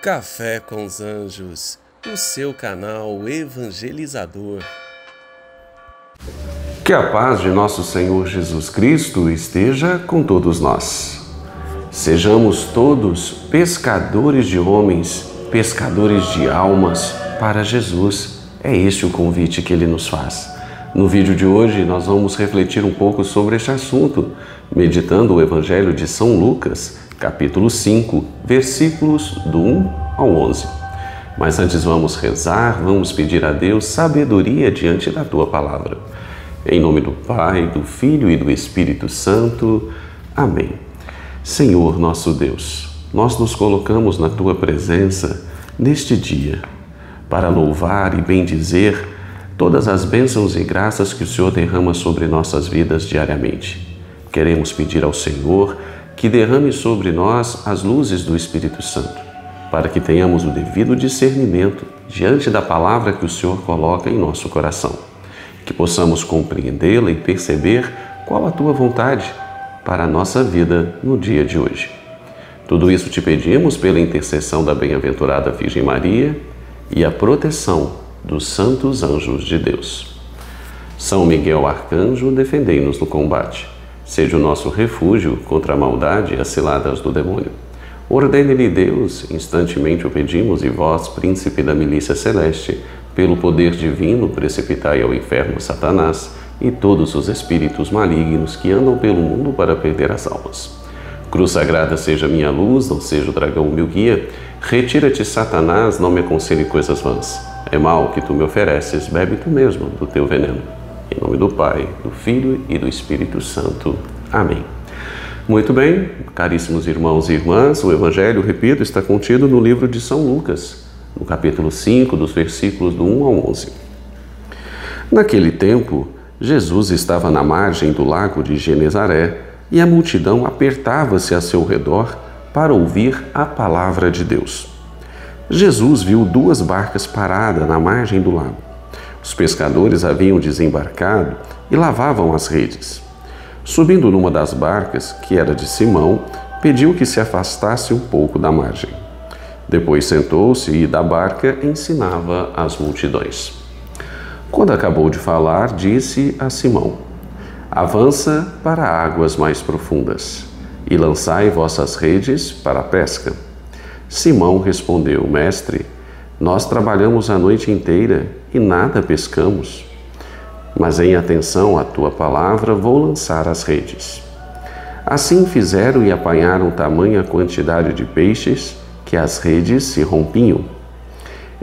Café com os Anjos, o seu canal evangelizador. Que a paz de nosso Senhor Jesus Cristo esteja com todos nós. Sejamos todos pescadores de homens, pescadores de almas para Jesus. É esse o convite que Ele nos faz. No vídeo de hoje nós vamos refletir um pouco sobre este assunto, meditando o Evangelho de São Lucas, capítulo 5, versículos do 1 ao 11. Mas antes vamos rezar, vamos pedir a Deus sabedoria diante da Tua Palavra. Em nome do Pai, do Filho e do Espírito Santo. Amém. Senhor nosso Deus, nós nos colocamos na Tua presença neste dia para louvar e bendizer todas as bênçãos e graças que o Senhor derrama sobre nossas vidas diariamente. Queremos pedir ao Senhor que derrame sobre nós as luzes do Espírito Santo, para que tenhamos o devido discernimento diante da palavra que o Senhor coloca em nosso coração, que possamos compreendê-la e perceber qual a Tua vontade para a nossa vida no dia de hoje. Tudo isso te pedimos pela intercessão da bem-aventurada Virgem Maria e a proteção dos santos anjos de Deus. São Miguel Arcanjo, defendei-nos no combate. Seja o nosso refúgio contra a maldade e as ciladas do demônio. Ordene-lhe Deus, instantemente o pedimos, e vós, príncipe da milícia celeste, pelo poder divino, precipitai ao inferno Satanás e todos os espíritos malignos que andam pelo mundo para perder as almas. Cruz sagrada seja minha luz, não seja o dragão meu guia. Retira-te, Satanás, não me aconselhe coisas vãs. É mal que tu me ofereces, bebe tu mesmo do teu veneno. Em nome do Pai, do Filho e do Espírito Santo. Amém. Muito bem, caríssimos irmãos e irmãs, o Evangelho, repito, está contido no livro de São Lucas, no capítulo 5, dos versículos do 1 ao 11. Naquele tempo, Jesus estava na margem do lago de Genezaré e a multidão apertava-se a seu redor para ouvir a palavra de Deus. Jesus viu duas barcas paradas na margem do lago. Os pescadores haviam desembarcado e lavavam as redes. Subindo numa das barcas, que era de Simão, pediu que se afastasse um pouco da margem. Depois sentou-se e da barca ensinava as multidões. Quando acabou de falar, disse a Simão: avança para águas mais profundas e lançai vossas redes para a pesca. Simão respondeu: Mestre, nós trabalhamos a noite inteira e nada pescamos. Mas em atenção à tua palavra vou lançar as redes. Assim fizeram e apanharam tamanha quantidade de peixes que as redes se rompiam.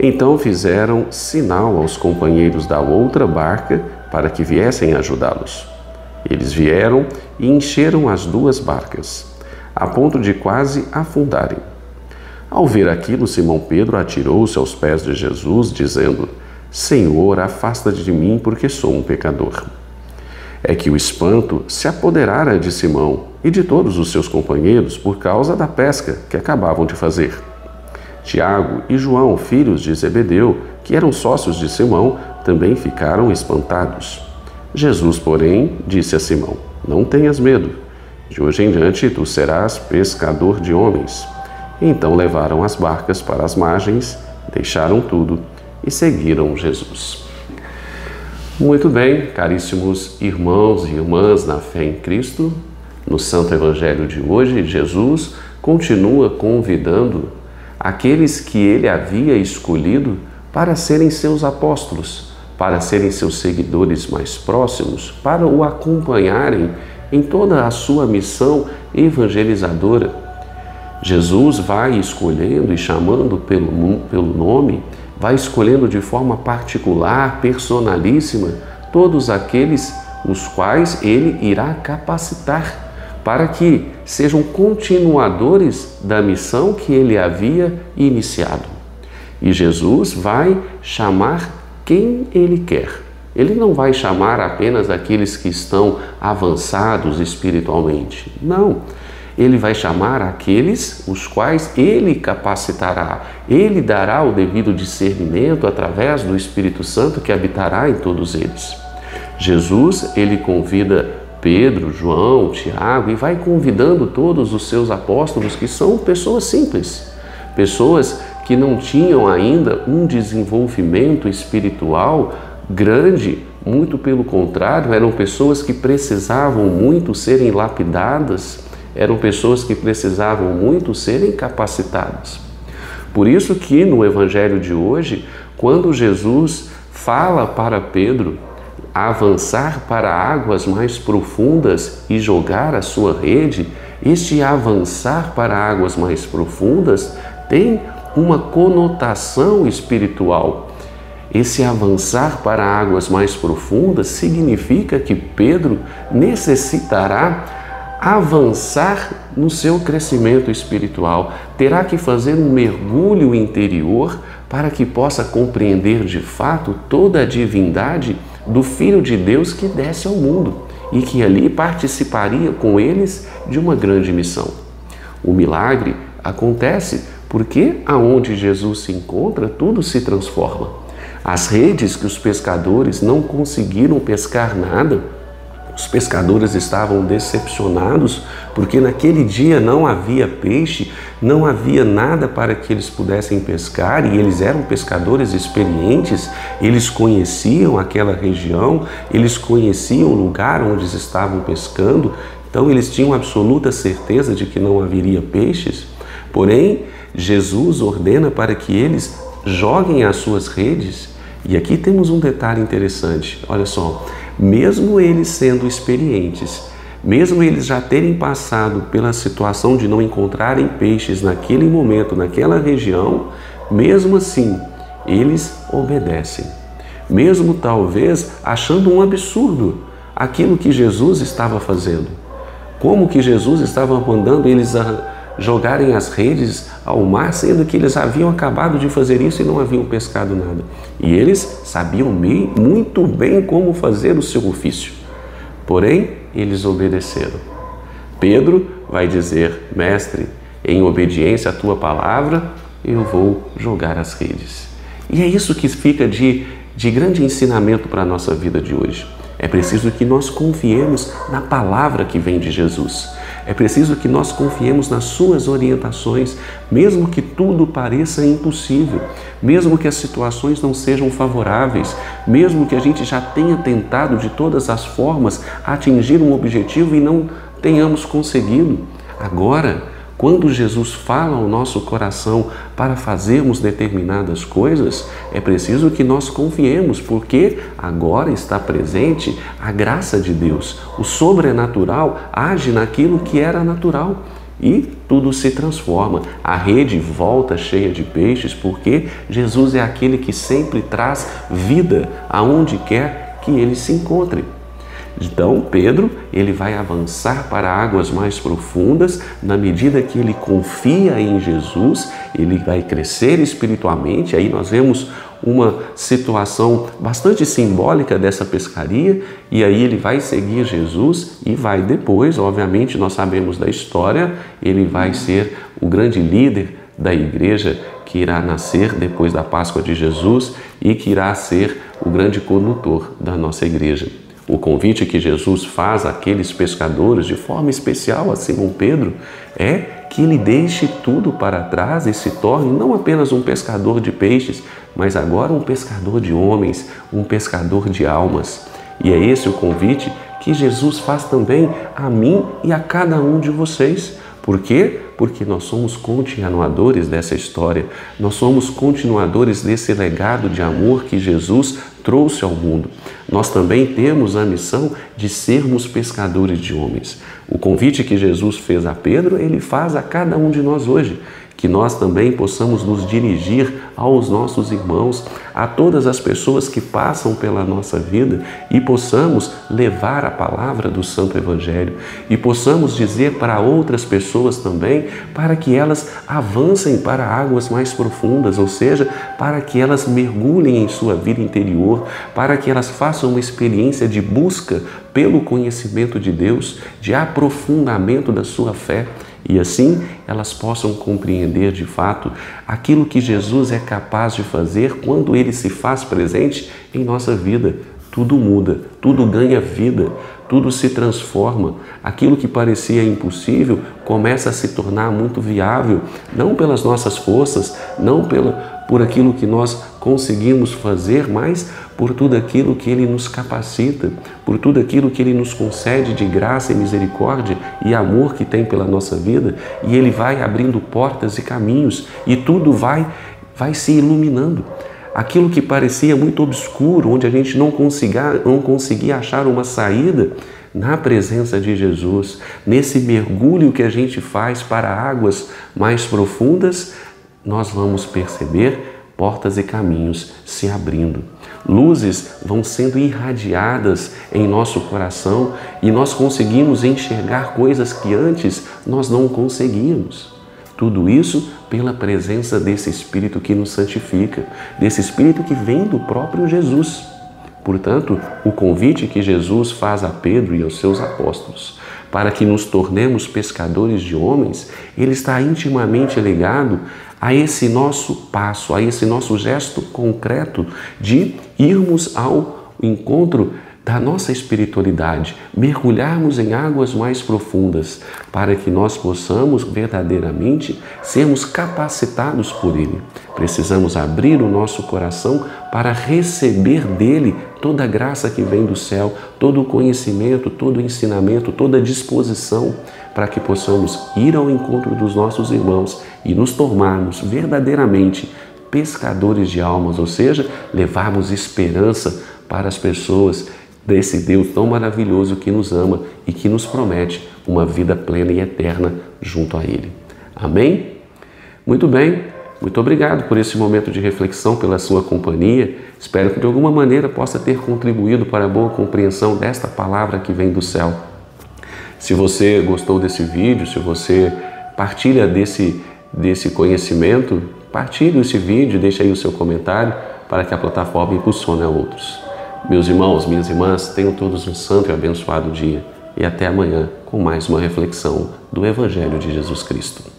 Então fizeram sinal aos companheiros da outra barca para que viessem ajudá-los. Eles vieram e encheram as duas barcas, a ponto de quase afundarem. Ao ver aquilo, Simão Pedro atirou-se aos pés de Jesus, dizendo: Senhor, afasta-te de mim, porque sou um pecador. É que o espanto se apoderara de Simão e de todos os seus companheiros por causa da pesca que acabavam de fazer. Tiago e João, filhos de Zebedeu, que eram sócios de Simão, também ficaram espantados. Jesus, porém, disse a Simão: Não tenhas medo. De hoje em diante tu serás pescador de homens. Então levaram as barcas para as margens, deixaram tudo e seguiram Jesus. Muito bem, caríssimos irmãos e irmãs na fé em Cristo, no Santo Evangelho de hoje, Jesus continua convidando aqueles que Ele havia escolhido para serem seus apóstolos, para serem seus seguidores mais próximos, para o acompanharem em toda a sua missão evangelizadora. Jesus vai escolhendo e chamando pelo nome, vai escolhendo de forma particular, personalíssima, todos aqueles os quais Ele irá capacitar para que sejam continuadores da missão que Ele havia iniciado. E Jesus vai chamar quem Ele quer. Ele não vai chamar apenas aqueles que estão avançados espiritualmente. Não. Ele vai chamar aqueles os quais Ele capacitará. Ele dará o devido discernimento através do Espírito Santo que habitará em todos eles. Jesus, Ele convida Pedro, João, Tiago e vai convidando todos os seus apóstolos, que são pessoas simples, pessoas que não tinham ainda um desenvolvimento espiritual grande, muito pelo contrário, eram pessoas que precisavam muito serem lapidadas, eram pessoas que precisavam muito serem capacitadas. Por isso que no Evangelho de hoje, quando Jesus fala para Pedro avançar para águas mais profundas e jogar a sua rede, este avançar para águas mais profundas tem uma conotação espiritual. Esse avançar para águas mais profundas significa que Pedro necessitará avançar no seu crescimento espiritual, terá que fazer um mergulho interior para que possa compreender de fato toda a divindade do Filho de Deus que desce ao mundo e que ali participaria com eles de uma grande missão. O milagre acontece porque aonde Jesus se encontra, tudo se transforma. As redes que os pescadores não conseguiram pescar nada, os pescadores estavam decepcionados porque naquele dia não havia peixe, não havia nada para que eles pudessem pescar, e eles eram pescadores experientes, eles conheciam aquela região, eles conheciam o lugar onde eles estavam pescando, então eles tinham absoluta certeza de que não haveria peixes. Porém, Jesus ordena para que eles joguem as suas redes, e aqui temos um detalhe interessante, olha só. Mesmo eles sendo experientes, mesmo eles já terem passado pela situação de não encontrarem peixes naquele momento, naquela região, mesmo assim, eles obedecem. Mesmo talvez achando um absurdo aquilo que Jesus estava fazendo. Como que Jesus estava mandando eles jogarem as redes ao mar, sendo que eles haviam acabado de fazer isso e não haviam pescado nada. E eles sabiam muito bem como fazer o seu ofício. Porém, eles obedeceram. Pedro vai dizer: mestre, em obediência à tua palavra, eu vou jogar as redes. E é isso que fica de grande ensinamento para a nossa vida de hoje. É preciso que nós confiemos na palavra que vem de Jesus. É preciso que nós confiemos nas suas orientações, mesmo que tudo pareça impossível, mesmo que as situações não sejam favoráveis, mesmo que a gente já tenha tentado de todas as formas atingir um objetivo e não tenhamos conseguido. Agora, quando Jesus fala ao nosso coração para fazermos determinadas coisas, é preciso que nós confiemos, porque agora está presente a graça de Deus. O sobrenatural age naquilo que era natural e tudo se transforma. A rede volta cheia de peixes, porque Jesus é aquele que sempre traz vida aonde quer que ele se encontre. Então Pedro, ele vai avançar para águas mais profundas, na medida que ele confia em Jesus, ele vai crescer espiritualmente. Aí nós vemos uma situação bastante simbólica dessa pescaria, e aí ele vai seguir Jesus e vai depois, obviamente nós sabemos da história, ele vai ser o grande líder da igreja que irá nascer depois da Páscoa de Jesus e que irá ser o grande condutor da nossa igreja. O convite que Jesus faz àqueles pescadores, de forma especial a Simão Pedro, é que ele deixe tudo para trás e se torne não apenas um pescador de peixes, mas agora um pescador de homens, um pescador de almas. E é esse o convite que Jesus faz também a mim e a cada um de vocês. Por quê? Porque nós somos continuadores dessa história, nós somos continuadores desse legado de amor que Jesus trouxe ao mundo. Nós também temos a missão de sermos pescadores de homens. O convite que Jesus fez a Pedro, ele faz a cada um de nós hoje, que nós também possamos nos dirigir aos nossos irmãos, a todas as pessoas que passam pela nossa vida, e possamos levar a palavra do Santo Evangelho e possamos dizer para outras pessoas também, para que elas avancem para águas mais profundas, ou seja, para que elas mergulhem em sua vida interior, para que elas façam uma experiência de busca pelo conhecimento de Deus, de aprofundamento da sua fé, e assim elas possam compreender de fato aquilo que Jesus é capaz de fazer quando Ele se faz presente em nossa vida. Tudo muda, tudo ganha vida, tudo se transforma. Aquilo que parecia impossível começa a se tornar muito viável, não pelas nossas forças, não por aquilo que nós conseguimos fazer, mas por tudo aquilo que Ele nos capacita, por tudo aquilo que Ele nos concede de graça e misericórdia e amor que tem pela nossa vida, e Ele vai abrindo portas e caminhos, e tudo vai se iluminando. Aquilo que parecia muito obscuro, onde a gente não conseguia achar uma saída, na presença de Jesus, nesse mergulho que a gente faz para águas mais profundas, nós vamos perceber portas e caminhos se abrindo. Luzes vão sendo irradiadas em nosso coração e nós conseguimos enxergar coisas que antes nós não conseguíamos. Tudo isso pela presença desse Espírito que nos santifica, desse Espírito que vem do próprio Jesus. Portanto, o convite que Jesus faz a Pedro e aos seus apóstolos para que nos tornemos pescadores de homens, ele está intimamente ligado a esse nosso passo, a esse nosso gesto concreto de irmos ao encontro da nossa espiritualidade, mergulharmos em águas mais profundas, para que nós possamos verdadeiramente sermos capacitados por Ele. Precisamos abrir o nosso coração para receber dele toda a graça que vem do céu, todo o conhecimento, todo o ensinamento, toda a disposição, para que possamos ir ao encontro dos nossos irmãos e nos tornarmos verdadeiramente pescadores de almas, ou seja, levarmos esperança para as pessoas desse Deus tão maravilhoso que nos ama e que nos promete uma vida plena e eterna junto a Ele. Amém? Muito bem, muito obrigado por esse momento de reflexão, pela sua companhia. Espero que de alguma maneira possa ter contribuído para a boa compreensão desta palavra que vem do céu. Se você gostou desse vídeo, se você partilha desse conhecimento, partilhe esse vídeo, deixe aí o seu comentário para que a plataforma impulsione a outros. Meus irmãos, minhas irmãs, tenham todos um santo e abençoado dia e até amanhã com mais uma reflexão do Evangelho de Jesus Cristo.